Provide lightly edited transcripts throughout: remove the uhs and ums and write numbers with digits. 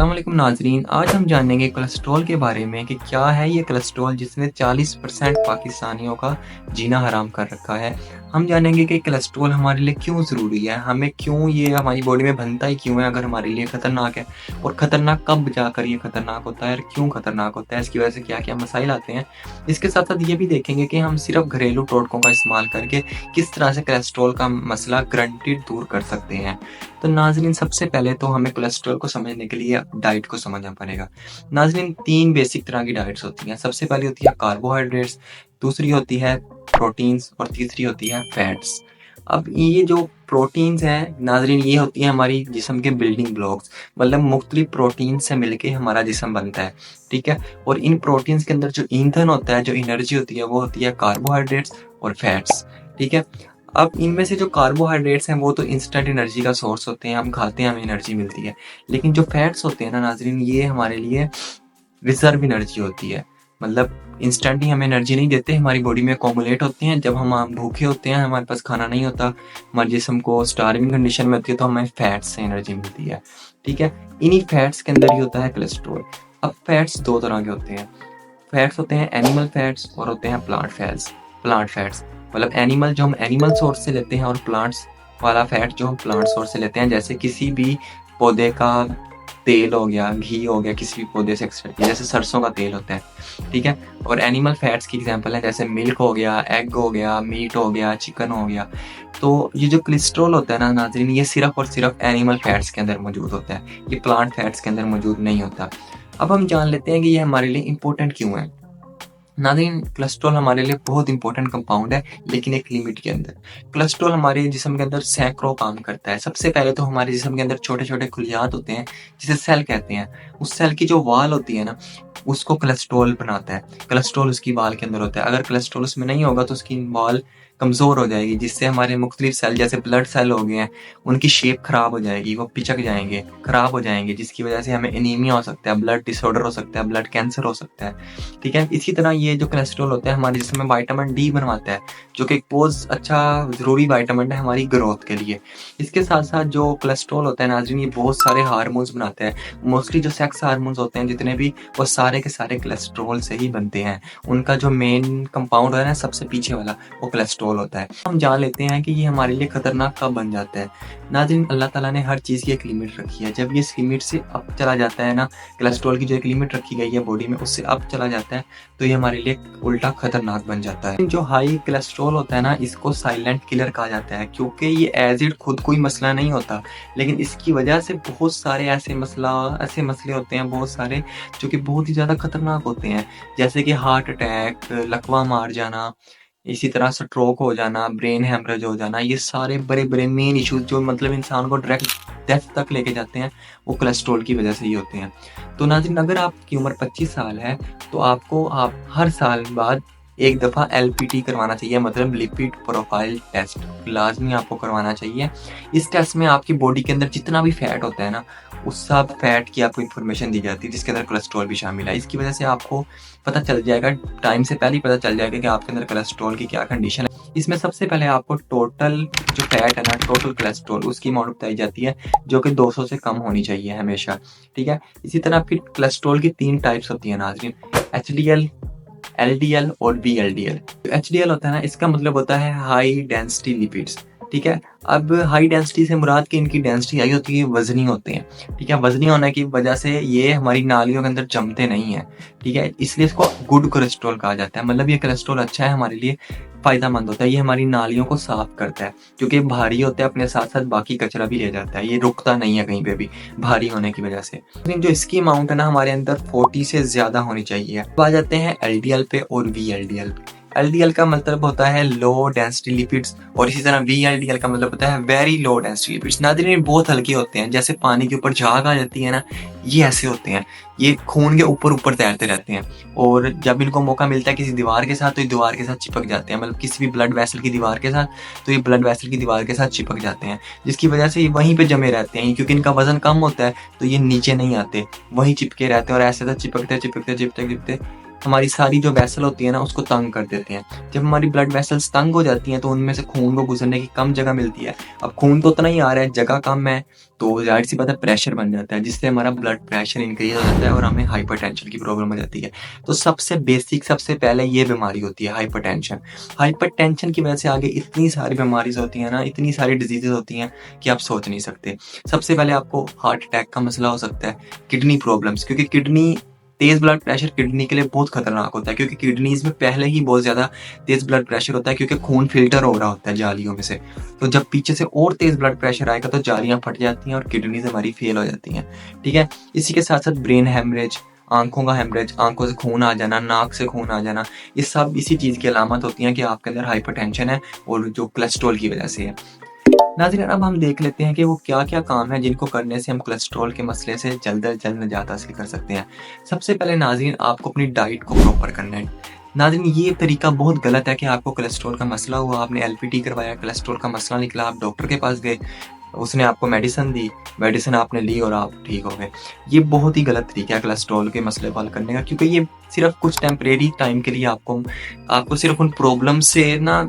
अस्सलाम वालेकुम नाजरीन, आज हम जानेंगे कोलेस्ट्रॉल के बारे में कि क्या है ये कोलेस्ट्रॉल जिसने 40% पाकिस्तानियों का जीना हराम कर रखा है। हम जानेंगे कि कोलेस्ट्रॉल हमारे लिए क्यों ज़रूरी है, हमें क्यों ये हमारी बॉडी में बनता ही क्यों है अगर हमारे लिए ख़तरनाक है, और ख़तरनाक कब जाकर ये ख़तरनाक होता है और क्यों ख़तरनाक होता है, इसकी वजह से क्या क्या मसाइल आते हैं। इसके साथ साथ ये भी देखेंगे कि हम सिर्फ घरेलू टोटकों का इस्तेमाल करके किस तरह से कोलेस्ट्रॉल का मसला गारंटीड दूर कर सकते हैं। तो नाज़रीन, सबसे पहले तो हमें कोलेस्ट्रॉल को समझने के लिए डाइट को समझना पड़ेगा। नाज़रीन, 3 बेसिक तरह की डाइट्स होती हैं। सबसे पहली होती है कार्बोहाइड्रेट्स, दूसरी होती है प्रोटीन्स और तीसरी होती है फैट्स। अब ये जो प्रोटीन्स हैं नाज़रीन, ये होती हैं हमारी जिस्म के बिल्डिंग ब्लॉक्स, मतलब मुख्तलिफ प्रोटीन से मिलके हमारा जिस्म बनता है, ठीक है। और इन प्रोटीन्स के अंदर जो ईंधन होता है, जो एनर्जी होती है, वो होती है कार्बोहाइड्रेट्स और फैट्स, ठीक है। अब इनमें से जो कार्बोहाइड्रेट्स हैं वो तो इंस्टेंट एनर्जी का सोर्स होते हैं, हम खाते हैं हमें एनर्जी मिलती है। लेकिन जो फैट्स होते हैं ना नाज़रीन, ये हमारे लिए रिजर्व एनर्जी होती है, मतलब इंस्टेंट ही हमें एनर्जी नहीं देते, हमारी बॉडी में अकोमुलेट होते हैं। जब हम भूखे होते हैं, हमारे पास खाना नहीं होता, हमारे जिस्म को स्टार्विंग कंडीशन में होती है, तो हमें फैट्स से एनर्जी मिलती है, ठीक है। इन्हीं फैट्स के अंदर ही होता है कोलेस्ट्रॉल। अब फैट्स 2 तरह के होते हैं। फैट्स होते हैं एनिमल फैट्स और होते हैं प्लांट फैट्स, मतलब एनिमल जो हम एनिमल सोर्स से लेते हैं, और प्लांट्स वाला फैट जो हम प्लांट सोर्स से लेते हैं, जैसे किसी भी पौधे का तेल हो गया, घी हो गया, किसी भी पौधे से एक्सट्रैक्ट किया, जैसे सरसों का तेल होता है, ठीक है। और एनिमल फैट्स की एग्जांपल है जैसे मिल्क हो गया, एग हो गया, मीट हो गया, चिकन हो गया। तो ये जो कोलेस्ट्रॉल होता है ना नाज़रीन, ये सिर्फ और सिर्फ एनिमल फैट्स के अंदर मौजूद होता है, ये प्लांट फैट्स के अंदर मौजूद नहीं होता। अब हम जान लेते हैं कि ये हमारे लिए इम्पोर्टेंट क्यों है। नाज़रीन, कोलेस्ट्रॉल हमारे लिए बहुत इंपॉर्टेंट कंपाउंड है, लेकिन एक लिमिट के अंदर। कोलेस्ट्रॉल हमारे जिस्म के अंदर सैकड़ों काम करता है। सबसे पहले तो हमारे जिस्म के अंदर छोटे छोटे खुलियात होते हैं जिसे सेल कहते हैं। उस सेल की जो वाल होती है ना, उसको कोलेस्ट्रॉल बनाता है। कोलेस्ट्रॉल उसकी वाल के अंदर होता है। अगर कोलेस्ट्रॉल उसमें नहीं होगा तो उसकी वाल कमज़ोर हो जाएगी, जिससे हमारे मुख्तलिफ सेल जैसे ब्लड सेल हो गए हैं, उनकी शेप ख़राब हो जाएगी, वो पिचक जाएंगे, ख़राब हो जाएंगे, जिसकी वजह से हमें एनीमिया हो सकता है, ब्लड डिसऑर्डर हो सकता है, ब्लड कैंसर हो सकता है, ठीक है। इसी तरह ये जो कोलेस्ट्रॉल होता है हमारे जिस्म में विटामिन डी बनवाता है, जो कि एक बहुत अच्छा ज़रूरी विटामिन है हमारी ग्रोथ के लिए। इसके साथ साथ जो कोलेस्ट्रॉल होता है नाज़रीन, ये बहुत सारे हार्मोन्स बनाता है। मोस्टली जो सेक्स हार्मोन्स होते हैं जितने भी, वो सारे के सारे कोलेस्ट्रॉल से ही बनते हैं। उनका जो मेन कंपाउंड है ना, सबसे पीछे वाला, वो कोलेस्ट्रॉल होता है। हम जान लेते हैं कि ये हमारे लिए खतरनाक कब बन जाता है। नाज़रीन, अल्लाह ताला ने हर चीज़ की एक लिमिट रखी है। जब ये इस लिमिट से अब चला जाता है ना, कोलेस्ट्रॉल की जो एक लिमिट रखी गई है बॉडी में, उससे अब चला जाता है, तो ये हमारे लिए उल्टा खतरनाक बन जाता है। जो हाई कोलेस्ट्रॉल होता है ना, इसको साइलेंट किलर कहा जाता है, क्योंकि ये एज इट खुद कोई मसला नहीं होता, लेकिन इसकी वजह से बहुत सारे ऐसे मसले होते हैं, बहुत सारे, जो कि बहुत ही ज़्यादा खतरनाक होते हैं, जैसे कि हार्ट अटैक, लकवा मार जाना, इसी तरह स्ट्रोक हो जाना, ब्रेन हैमरेज हो जाना। ये सारे बड़े बड़े मेन इश्यूज जो मतलब इंसान को डायरेक्ट डेथ तक लेके जाते हैं, वो कोलेस्ट्रॉल की वजह से ही होते हैं। तो नाज़रीन, अगर आपकी उम्र 25 साल है तो आप हर साल बाद एक दफ़ा LPT करवाना चाहिए, मतलब लिपिड प्रोफाइल टेस्ट, लाजमी आपको करवाना चाहिए। इस टेस्ट में आपकी बॉडी के अंदर जितना भी फैट होता है ना, उस सब फैट की आपको इन्फॉर्मेशन दी जाती है, जिसके अंदर कोलेस्ट्रॉल भी शामिल है। इसकी वजह से आपको पता चल जाएगा, टाइम से पहले ही पता चल जाएगा कि आपके अंदर कोलेस्ट्रॉल की क्या कंडीशन है। इसमें सबसे पहले आपको टोटल जो फैट है ना, टोटल कोलेस्ट्रॉल, उसकी अमाउंट बताई जाती है, जो कि 200 से कम होनी चाहिए हमेशा, ठीक है। इसी तरह फिर कोलेस्ट्रॉल की 3 टाइप्स होती है नाज़रीन, HDL, LDL और VLDL। HDL होता है ना, इसका मतलब होता है हाई डेंसिटी लिपिड्स, ठीक है। अब हाई डेंसिटी से मुराद कि इनकी डेंसिटी हाई होती है, वजनी होते हैं, ठीक है। वजनी होने की वजह से ये हमारी नालियों के अंदर जमते नहीं है, ठीक है, इसलिए इसको गुड कोलेस्ट्रॉल कहा जाता है। मतलब ये कोलेस्ट्रॉल अच्छा है, हमारे लिए फ़ायदेमंद होता है, ये हमारी नालियों को साफ करता है, क्योंकि भारी होता है, अपने साथ साथ बाकी कचरा भी ले जाता है, ये रुकता नहीं है कहीं पे भी भारी होने की वजह से। लेकिन जो इसकी अमाउंट है ना, हमारे अंदर 40 से ज़्यादा होनी चाहिए। अब आ जाते हैं LDL पे और VLDL पे। LDL का मतलब होता है लो डेंसिटी लिपिड्स, और इसी तरह VLDL का मतलब होता है वेरी लो डेंसिटी लिपिड्स। नाज़रीन, बहुत हल्के होते हैं, जैसे पानी के ऊपर झाग आ जाती है ना, ये ऐसे होते हैं, ये खून के ऊपर ऊपर तैरते रहते हैं, और जब इनको मौका मिलता है किसी दीवार के साथ, तो ये दीवार के साथ चिपक जाते हैं, मतलब किसी भी ब्लड वेसल की दीवार के साथ, तो ये ब्लड वेसल की दीवार के साथ चिपक जाते हैं, जिसकी वजह से ये वहीं पे जमे रहते हैं। क्योंकि इनका वजन कम होता है, तो ये नीचे नहीं आते, वहीं चिपके रहते हैं, और ऐसे तो चिपकते चिपकते चिपकते चिपकते हमारी सारी जो वेसल होती है ना उसको तंग कर देते हैं। जब हमारी ब्लड वेसल्स तंग हो जाती हैं तो उनमें से खून को गुजरने की कम जगह मिलती है। अब खून तो उतना ही आ रहा है, जगह कम है, तो ज़ाहिर सी बात है प्रेशर बन जाता है, जिससे हमारा ब्लड प्रेशर इंक्रीज़ हो जाता है और हमें हाइपरटेंशन की प्रॉब्लम हो जाती है। तो सबसे बेसिक, सबसे पहले ये बीमारी होती है हाइपरटेंशन। हाइपरटेंशन की वजह से आगे इतनी सारी बीमारीज़ होती हैं ना, इतनी सारी डिज़ीज़ेज़ होती हैं कि आप सोच नहीं सकते। सबसे पहले आपको हार्ट अटैक का मसला हो सकता है, किडनी प्रॉब्लम्स, क्योंकि किडनी तेज़ ब्लड प्रेशर किडनी के लिए बहुत खतरनाक होता है, क्योंकि किडनीज़ में पहले ही बहुत ज़्यादा तेज़ ब्लड प्रेशर होता है, क्योंकि खून फ़िल्टर हो रहा होता है जालियों में से। तो जब पीछे से और तेज़ ब्लड प्रेशर आएगा तो जालियाँ फट जाती हैं और किडनीज़ हमारी फ़ेल हो जाती हैं, ठीक है? इसी के साथ-साथ ब्रेन हैमरेज, आँखों का हैमरेज, आँखों से खून आ जाना, नाक से खून आ जाना, ये सब इसी चीज़ की अलामत होती हैं कि आपके अंदर हाइपरटेंशन है और जो कोलेस्ट्रॉल की वजह से है। नाज़रीन, अब हम देख लेते हैं कि वो क्या-क्या काम हैं जिनको करने से हम कोलेस्ट्रॉल के मसले से जल्द अज़ जल्द निजात हासिल कर सकते हैं। सबसे पहले नाज़रीन, आपको अपनी डाइट को प्रॉपर करना है। नाज़रीन, ये तरीका बहुत गलत है कि आपको कोलेस्ट्रॉल का मसला हुआ, आपने एलपीटी करवाया, कोलेस्ट्रॉल का मसला निकला, आप डॉक्टर के पास गए, उसने आपको मेडिसिन दी, मेडिसिन आपने ली और आप ठीक हो गए। ये बहुत ही गलत तरीका है कोलेस्ट्रॉल के मसले को हल करने का, क्योंकि ये सिर्फ़ कुछ टेम्परेरी टाइम के लिए आपको सिर्फ़ उन प्रॉब्लम से ना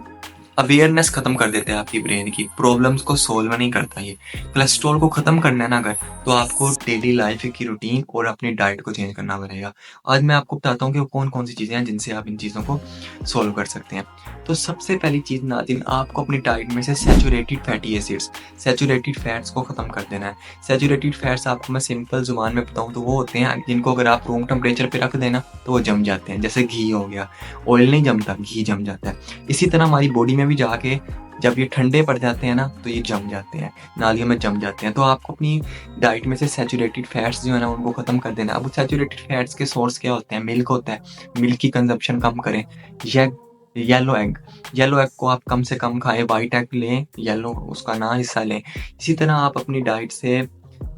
अवेयरनेस खत्म कर देते हैं आपकी ब्रेन की, प्रॉब्लम्स को सोल्व नहीं करता ये। कोलेस्ट्रॉल को खत्म करना है ना अगर, तो आपको डेली लाइफ की रूटीन और अपनी डाइट को चेंज करना पड़ेगा। आज मैं आपको बताता हूँ कि वो कौन-कौन सी चीज़ें हैं जिनसे आप इन चीज़ों को सोल्व कर सकते हैं। तो सबसे पहली चीज़ नाज़रीन, आपको अपनी डाइट में से saturated fatty acids, saturated fats को खत्म कर देना है। सैचुरेटेड फैट्स आपको मैं सिंपल ज़ुबान में बताऊँ तो वो होते हैं जिनको अगर आप रूम टेम्परेचर पे रख देना तो वो जम जाते हैं। जैसे घी हो गया, ऑयल नहीं जमता, घी जम जाता है। इसी तरह हमारी बॉडी में भी जाके जब ये ठंडे पड़ जाते हैं ना तो ये जम जाते हैं, नालियों में जम जाते हैं। तो आपको अपनी डाइट में से सैचुरेटेड फैट्स जो है ना उनको ख़त्म कर देना है। अब सैचुरेटेड फैट्स के सोर्स क्या होते हैं? मिल्क होता है, मिल्क की कंजप्शन कम करें। ये येलो एग, येलो एग को आप कम से कम खाएँ, व्हाइट एग लें, येलो उसका ना हिस्सा लें। इसी तरह आप अपनी डाइट से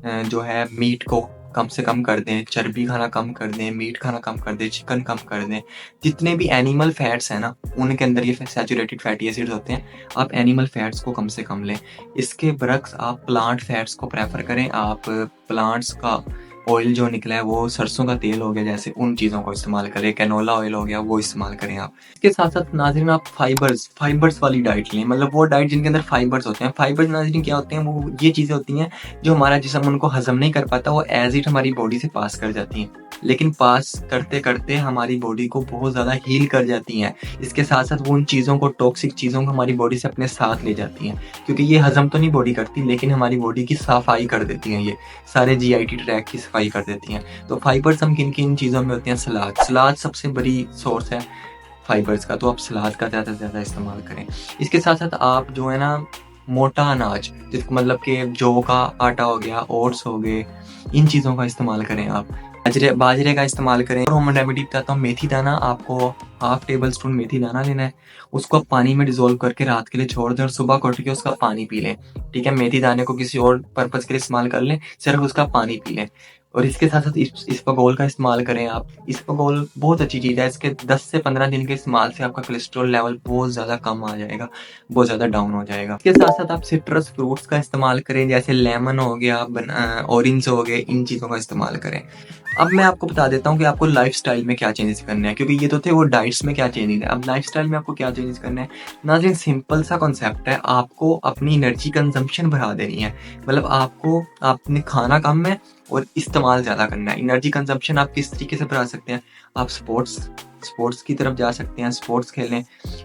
जो है मीट को कम से कम कर दें, चर्बी खाना कम कर दें, मीट खाना कम कर दें, चिकन कम कर दें। जितने भी एनिमल फैट्स हैं ना, उनके अंदर ये सैचुरेटेड फैटी एसिड्स होते हैं, आप एनिमल फैट्स को कम से कम लें। इसके बरक्स आप प्लांट फैट्स को प्रेफ़र करें, आप प्लांट्स का ऑयल जो निकला है वो सरसों का तेल हो गया जैसे, उन चीज़ों को इस्तेमाल करें, कैनोला ऑयल हो गया वो इस्तेमाल करें आप। इसके साथ-साथ नाज़रीन, आप फाइबर्स वाली डाइट लें, मतलब वो डाइट जिनके अंदर फाइबर्स होते हैं। फाइबर्स नाज़रीन क्या होते हैं? वो ये चीज़ें होती हैं जो हमारा जिस्म उनको हज़म नहीं कर पाता, वो एज़ इट हमारी बॉडी से पास कर जाती हैं। लेकिन पास करते-करते हमारी बॉडी को बहुत ज़्यादा हील कर जाती हैं। इसके साथ-साथ वो उन चीज़ों को, टॉक्सिक चीज़ों को हमारी बॉडी से अपने साथ ले जाती हैं। क्योंकि ये हज़म तो नहीं बॉडी करती, लेकिन हमारी बॉडी की सफाई कर देती हैं ये। सारे जीआईटी ट्रैक्ट की सफाई कर देती हैं। तो फाइबर्स हम किन-किन चीज़ों में होते हैं? सलाद। सलाद सबसे बड़ी सोर्स है फाइबर्स का, तो आप सलाद का ज़्यादा से ज़्यादा इस्तेमाल करें। इसके साथ-साथ आप जो है ना मोटा अनाज, जिसको मतलब कि जौ का आटा हो गया, ओट्स हो गए, इन चीज़ों का इस्तेमाल करें आप। बाजरे का इस्तेमाल करें। और होम रेमेडी बताता हूँ, मेथी दाना, आपको हाफ टेबल स्पून मेथी दाना लेना है, उसको आप पानी में डिज़ोल्व करके रात के लिए छोड़ दें और सुबह को उठ के उसका पानी पी लें, ठीक है? मेथी दाने को किसी और पर्पज़ के लिए इस्तेमाल कर लें, सिर्फ़ उसका पानी पी लें। और इसके साथ-साथ इसबगोल का इस्तेमाल करें आप। इसबगोल बहुत अच्छी चीज़ है, इसके 10 से 15 दिन के इस्तेमाल से आपका कोलेस्ट्रॉल लेवल बहुत ज़्यादा कम आ जाएगा, बहुत ज़्यादा डाउन हो जाएगा। इसके साथ-साथ आप सिट्रस फ्रूट्स का इस्तेमाल करें, जैसे लेमन हो गया, ऑरेंज हो गए, इन चीज़ों का इस्तेमाल करें। अब मैं आपको बता देता हूँ कि आपको लाइफ़स्टाइल में क्या चेंजेस करने हैं, क्योंकि ये तो थे वो डाइट्स में क्या चेंजेस है। अब लाइफ़स्टाइल में आपको क्या चेंजेस करने हैं? नाज़रीन, सिंपल सा कॉन्सेप्ट है, आपको अपनी एनर्जी कंज़म्पशन बढ़ा देनी है। मतलब आपने खाना कम है और इस्तेमाल ज़्यादा करना है। एनर्जी कंज़म्पशन आप किस तरीके से बढ़ा सकते हैं? आप स्पोर्ट्स की तरफ जा सकते हैं, स्पोर्ट्स खेलें,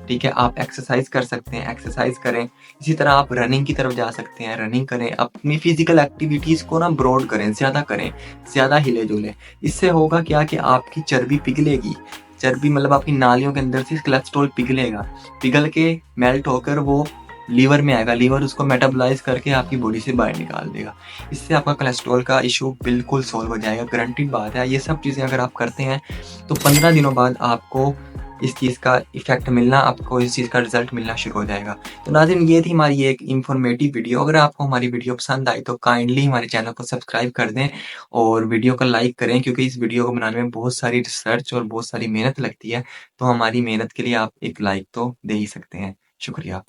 ठीक है? आप एक्सरसाइज़ कर सकते हैं, एक्सरसाइज़ करें। इसी तरह आप रनिंग की तरफ जा सकते हैं, रनिंग करें। अपनी फ़िज़िकल एक्टिविटीज़ को ना ब्रॉड करें, ज़्यादा हिले-जुलें। इससे होगा क्या कि आपकी चर्बी पिघलेगी। चर्बी मतलब आपकी नालियों के अंदर से कोलेस्ट्रॉल पिघलेगा, पिघल के मेल्ट होकर वो लीवर में आएगा, लीवर उसको मेटाबॉलाइज़ करके आपकी बॉडी से बाहर निकाल देगा। इससे आपका कोलेस्ट्रॉल का इश्यू बिल्कुल सॉल्व हो जाएगा, गारंटीड बात है। ये सब चीज़ें अगर आप करते हैं तो 15 दिनों बाद आपको इस चीज़ का इफ़ेक्ट मिलना, आपको इस चीज़ का रिज़ल्ट मिलना शुरू हो जाएगा। तो नाज़रीन, ये थी हमारी एक इन्फॉर्मेटिव वीडियो। अगर आपको हमारी वीडियो पसंद आई तो काइंडली हमारे चैनल को सब्सक्राइब कर दें और वीडियो को लाइक करें, क्योंकि इस वीडियो को बनाने में बहुत सारी रिसर्च और बहुत सारी मेहनत लगती है। तो हमारी मेहनत के लिए आप एक लाइक तो दे ही सकते हैं। शुक्रिया।